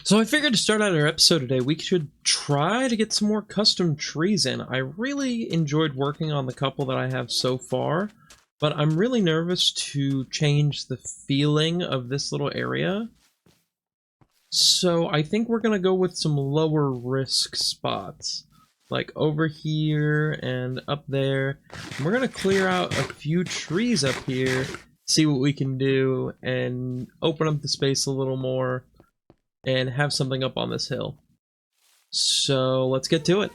So I figured to start out our episode today, we should try to get some more custom trees in. I really enjoyed working on the couple that I have so far, but I'm really nervous to change the feeling of this little area. So I think we're gonna go with some lower risk spots, like over here and up there. And we're gonna clear out a few trees up here, see what we can do, and open up the space a little more and have something up on this hill. So let's get to it.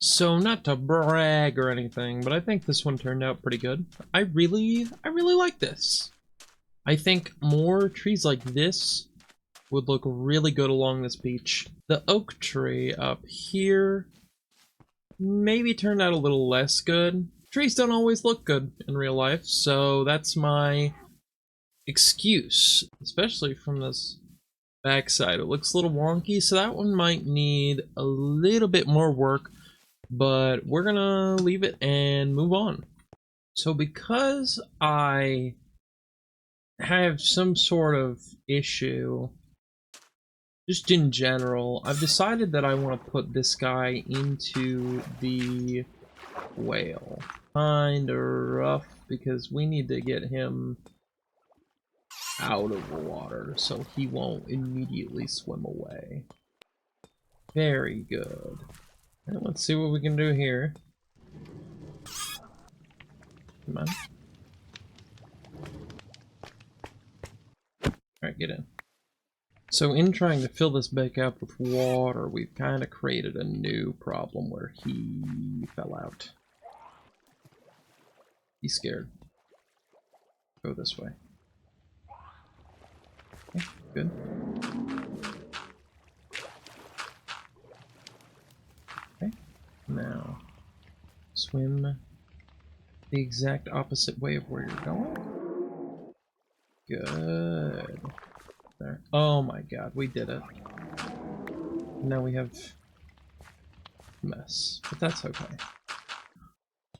So not to brag or anything, but I think this one turned out pretty good. I really like this. I think more trees like this would look really good along this beach. The oak tree up here maybe turned out a little less good. Trees don't always look good in real life, so that's my excuse, especially from this backside. It looks a little wonky, so that one might need a little bit more work, but we're gonna leave it and move on. So because I have some sort of issue just in general, I've decided that I want to put this guy into the whale. Kinda rough because we need to get him out of the water so he won't immediately swim away. Very good. And let's see what we can do here. Come on. Alright, get in. So in trying to fill this back up with water, we've kind of created a new problem where he fell out. He's scared. Go this way. Okay, good. Okay, now swim the exact opposite way of where you're going. Good. There. Oh my god, we did it. Now we have a mess, but that's okay.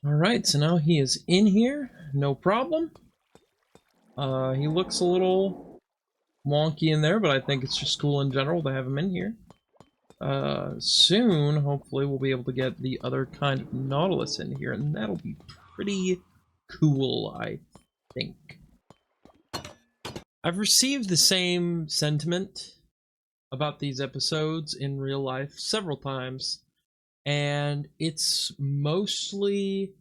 Alright, so now he is in here, no problem. He looks a little wonky in there, but I think it's just cool in general to have him in here. Soon, hopefully, we'll be able to get the other kind of Nautilus in here, and that'll be pretty cool, I think. I've received the same sentiment about these episodes in real life several times, and it's mostly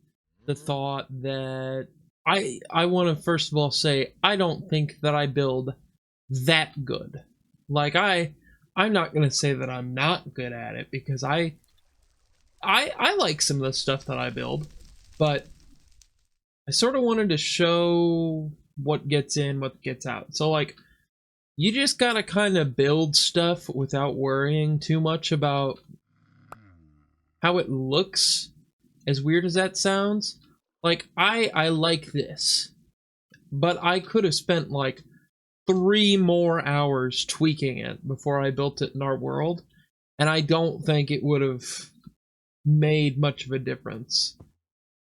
the thought that I want to first of all say I don't think that I build that good. Like I'm not gonna say that I'm not good at it because I like some of the stuff that I build, but I sort of wanted to show what gets in, what gets out. So like you just gotta kind of build stuff without worrying too much about how it looks, as weird as that sounds. Like, I like this, but I could have spent like 3 more hours tweaking it before I built it in our world, and I don't think it would have made much of a difference.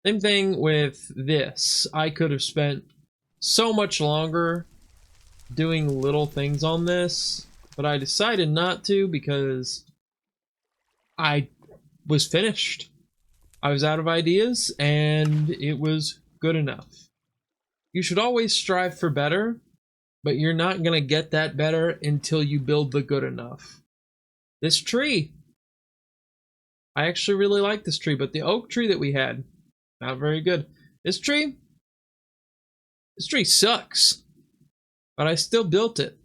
Same thing with this. I could have spent so much longer doing little things on this, but I decided not to because I was finished. I was out of ideas, and it was good enough. You should always strive for better, but you're not going to get that better until you build the good enough. This tree. I actually really like this tree, but the oak tree that we had, not very good. This tree sucks, but I still built it.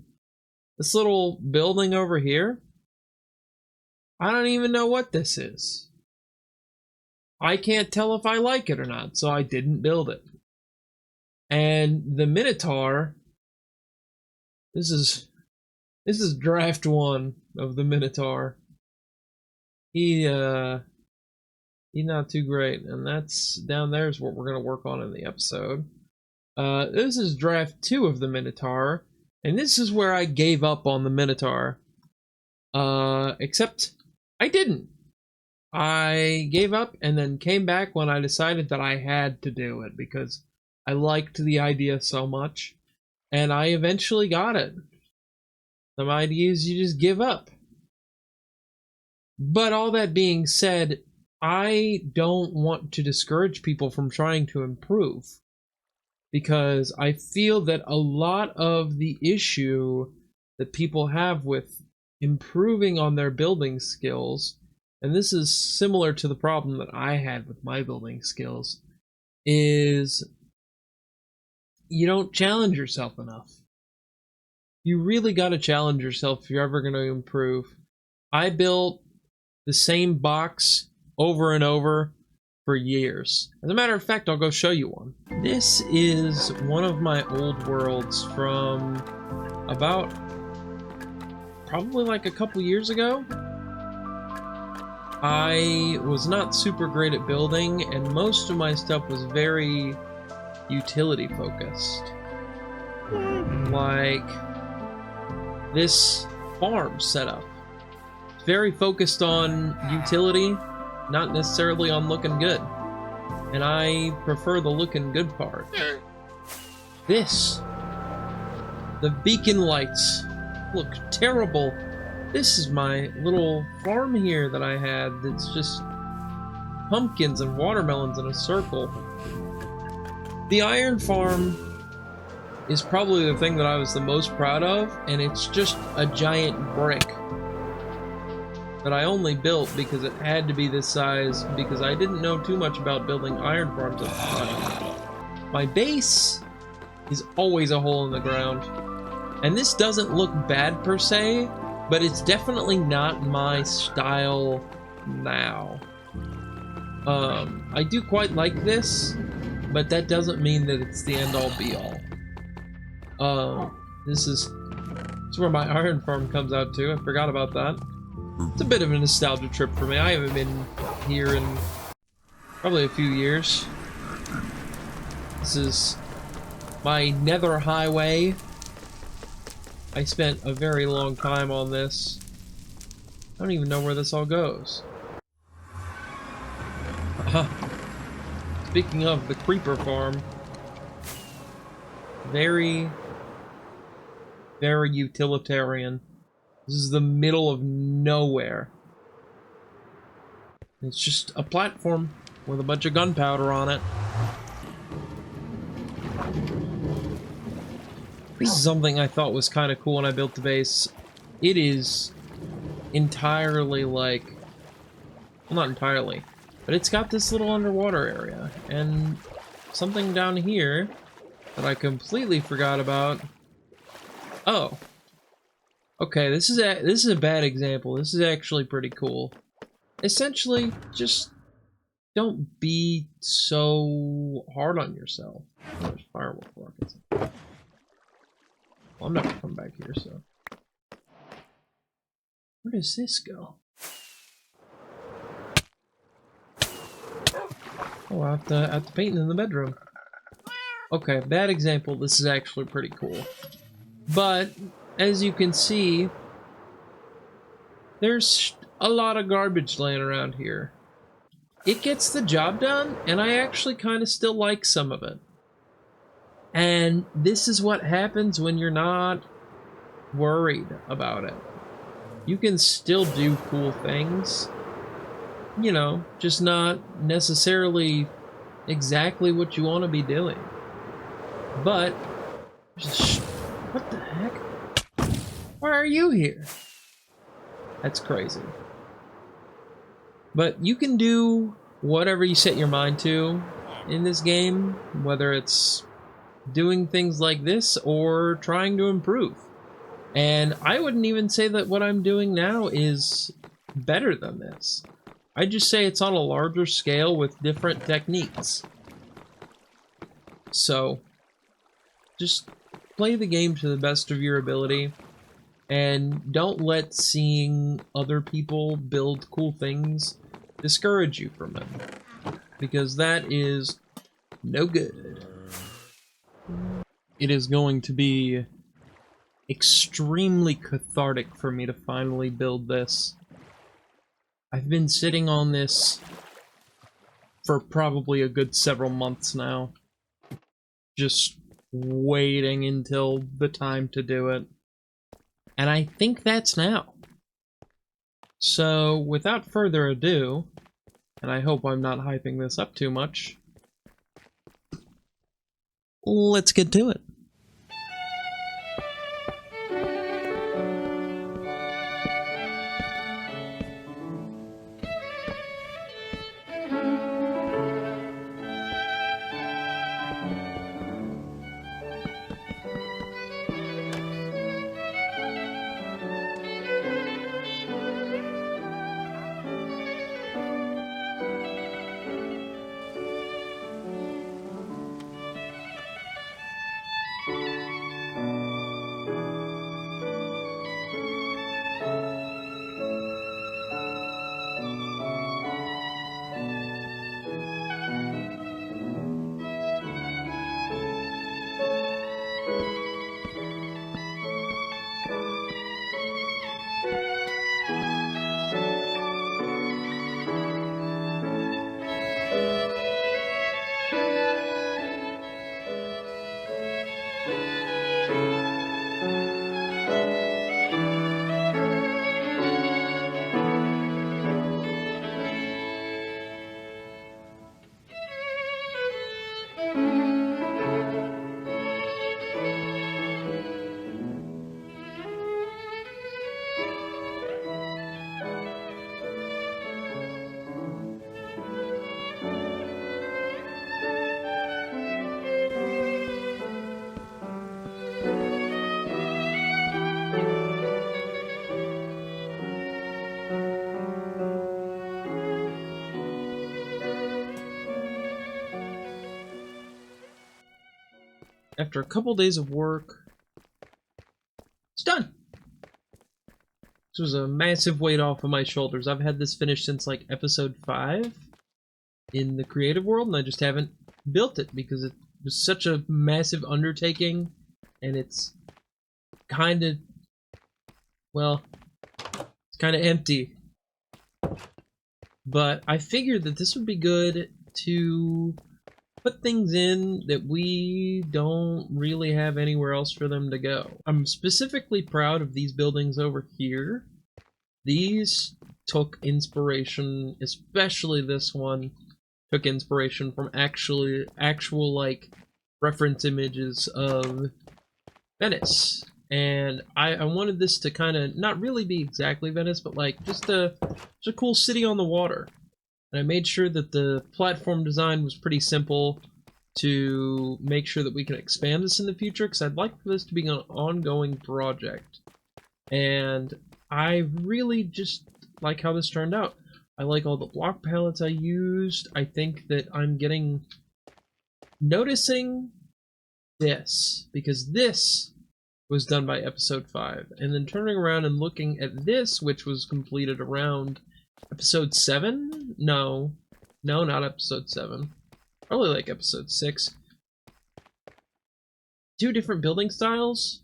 This little building over here, I don't even know what this is. I can't tell if I like it or not, so I didn't build it. And the Minotaur, this is draft 1 of the Minotaur. He's not too great, and that's down there is what we're gonna work on in the episode. This is draft 2 of the Minotaur, and this is where I gave up on the Minotaur. Except I didn't. I gave up and then came back when I decided that I had to do it because I liked the idea so much, and I eventually got it. Some ideas you just give up. But all that being said, I don't want to discourage people from trying to improve, because I feel that a lot of the issue that people have with improving on their building skills, and this is similar to the problem that I had with my building skills, is you don't challenge yourself enough. You really got to challenge yourself if you're ever going to improve. I built the same box over and over for years. As a matter of fact, I'll go show you one. This is one of my old worlds from about probably like a couple years ago. I was not super great at building, and most of my stuff was very utility focused. Like this farm setup. It's very focused on utility, not necessarily on looking good. And I prefer the looking good part. This. The beacon lights look terrible. This is my little farm here that I had that's just pumpkins and watermelons in a circle. The iron farm is probably the thing that I was the most proud of, and it's just a giant brick that I only built because it had to be this size, because I didn't know too much about building iron farms at the time. My base is always a hole in the ground, and this doesn't look bad per se, but it's definitely not my style now. I do quite like this, but that doesn't mean that it's the end-all be-all. This is where my iron farm comes out to. I forgot about that. It's a bit of a nostalgia trip for me. I haven't been here in probably a few years. This is my nether highway. I spent a very long time on this. I don't even know where this all goes. Speaking of the creeper farm, very, very utilitarian. This is the middle of nowhere. It's just a platform with a bunch of gunpowder on it. This is something I thought was kind of cool when I built the base. It is entirely like... well, not entirely, but it's got this little underwater area, and something down here that I completely forgot about. Oh. Okay, this is a bad example. This is actually pretty cool. Essentially, just don't be so hard on yourself. There's firework rockets. Well, I'm not gonna come back here, so. Where does this go? Oh, out the painting in the bedroom. Okay, bad example. This is actually pretty cool. But, as you can see, there's a lot of garbage laying around here. It gets the job done, and I actually kind of still like some of it. And this is what happens when you're not worried about it. You can still do cool things, you know, just not necessarily exactly what you want to be doing. But, what the heck? Why are you here? That's crazy. But you can do whatever you set your mind to in this game, whether it's doing things like this or trying to improve. And I wouldn't even say that what I'm doing now is better than this. I just say it's on a larger scale with different techniques. So, just play the game to the best of your ability, and don't let seeing other people build cool things discourage you from it, because that is no good. It is going to be extremely cathartic for me to finally build this. I've been sitting on this for probably a good several months now, just waiting until the time to do it. And I think that's now. So, without further ado, and I hope I'm not hyping this up too much, let's get to it. After a couple days of work, it's done! This was a massive weight off of my shoulders. I've had this finished since like episode 5 in the creative world, and I just haven't built it because it was such a massive undertaking, and it's kind of, well, it's kind of empty. But I figured that this would be good to put things in that we don't really have anywhere else for them to go. I'm specifically proud of these buildings over here. These took inspiration, especially this one, took inspiration from actual like reference images of Venice. And I wanted this to kind of not really be exactly Venice, but like just a cool city on the water. And I made sure that the platform design was pretty simple to make sure that we can expand this in the future, because I'd like for this to be an ongoing project. And I really just like how this turned out. I like all the block palettes I used. I think that I'm noticing this, because this was done by episode 5, and then turning around and looking at this, which was completed around episode 7? No, not episode 7. Probably like episode 6. 2 different building styles.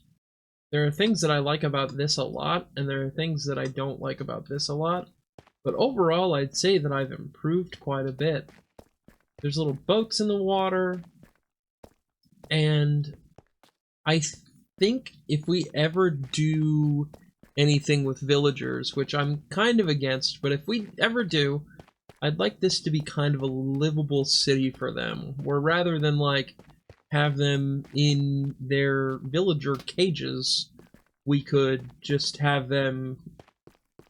There are things that I like about this a lot, and there are things that I don't like about this a lot. But overall, I'd say that I've improved quite a bit. There's little boats in the water, and I think if we ever do anything with villagers, which I'm kind of against, but if we ever do, I'd like this to be kind of a livable city for them, where rather than like have them in their villager cages, we could just have them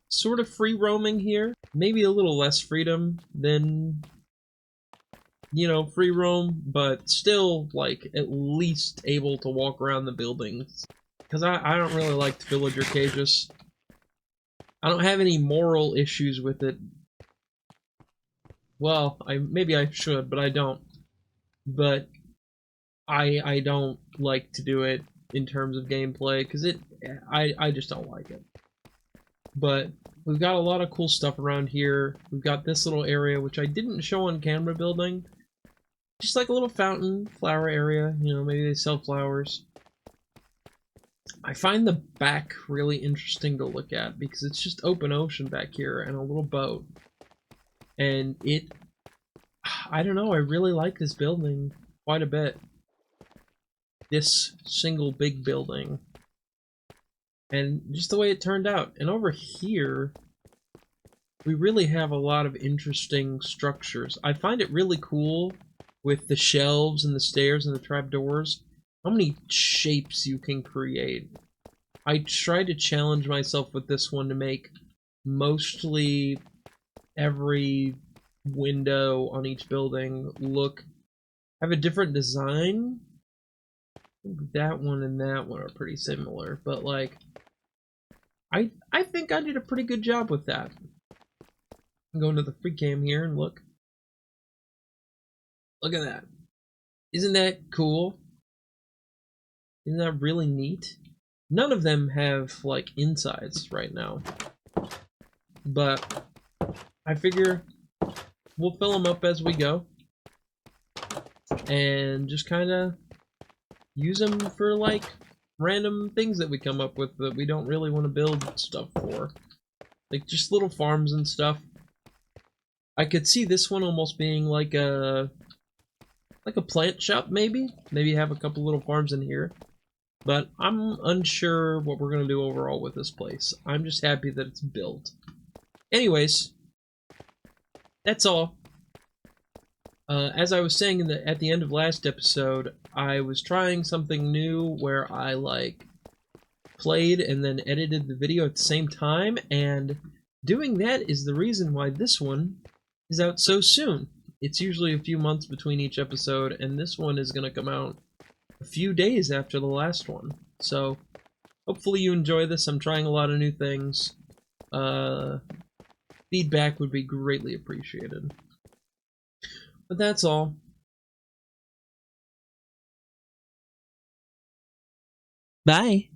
sort of free roaming here. Maybe a little less freedom than, you know, free roam, but still, like, at least able to walk around the buildings. Because I don't really like the villager cages. I don't have any moral issues with it. Well, maybe I should, but I don't. But I don't like to do it in terms of gameplay, because I just don't like it. But we've got a lot of cool stuff around here. We've got this little area, which I didn't show on camera building. Just like a little fountain, flower area, you know, maybe they sell flowers. I find the back really interesting to look at, because it's just open ocean back here and a little boat. And I don't know, I really like this building quite a bit. This single big building. And just the way it turned out. And over here, we really have a lot of interesting structures. I find it really cool with the shelves and the stairs and the trapdoors, how many shapes you can create. I tried to challenge myself with this one to make mostly every window on each building have a different design. I think that one and that one are pretty similar, but like, I think I did a pretty good job with that. I'm going to the free cam here and look. Look at that. Isn't that cool? Isn't that really neat? None of them have, like, insides right now. But I figure we'll fill them up as we go. And just kind of use them for, like, random things that we come up with that we don't really want to build stuff for. Like, just little farms and stuff. I could see this one almost being like a plant shop, maybe? Maybe have a couple little farms in here. But I'm unsure what we're going to do overall with this place. I'm just happy that it's built. Anyways, that's all. As I was saying at the end of last episode, I was trying something new where I, like, played and then edited the video at the same time, and doing that is the reason why this one is out so soon. It's usually a few months between each episode, and this one is going to come out a few days after the last one. So, hopefully you enjoy this. I'm trying a lot of new things. Feedback would be greatly appreciated. But that's all. Bye!